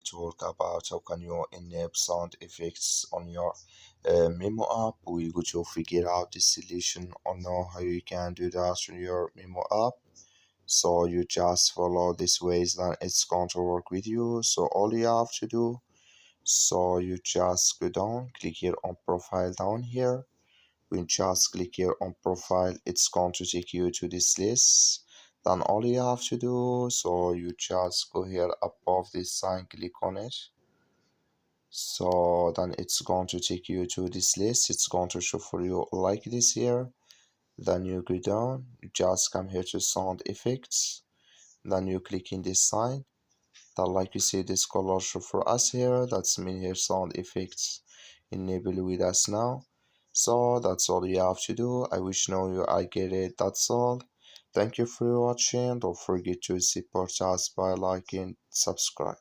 talk about how can you enable sound effects on your Mimo app. We're going to figure out the solution or know how you can do that on your Mimo app. So you just follow these ways, then it's going to work with you. So all you have to do, so you just go down, click here on profile down here. When you just click here on profile, it's going to take you to this list. Then all you have to do, so you just go here above this sign, click on it. So then it's going to take you to this list. It's going to show for you like this here. Then you go down, you just come here to sound effects. Then you click in this sign. Then like you see this color show for us here. That's mean here sound effects enable with us now. So that's all you have to do. I wish now you I get it. That's all. Thank you for watching. Don't forget to support us by liking, subscribe.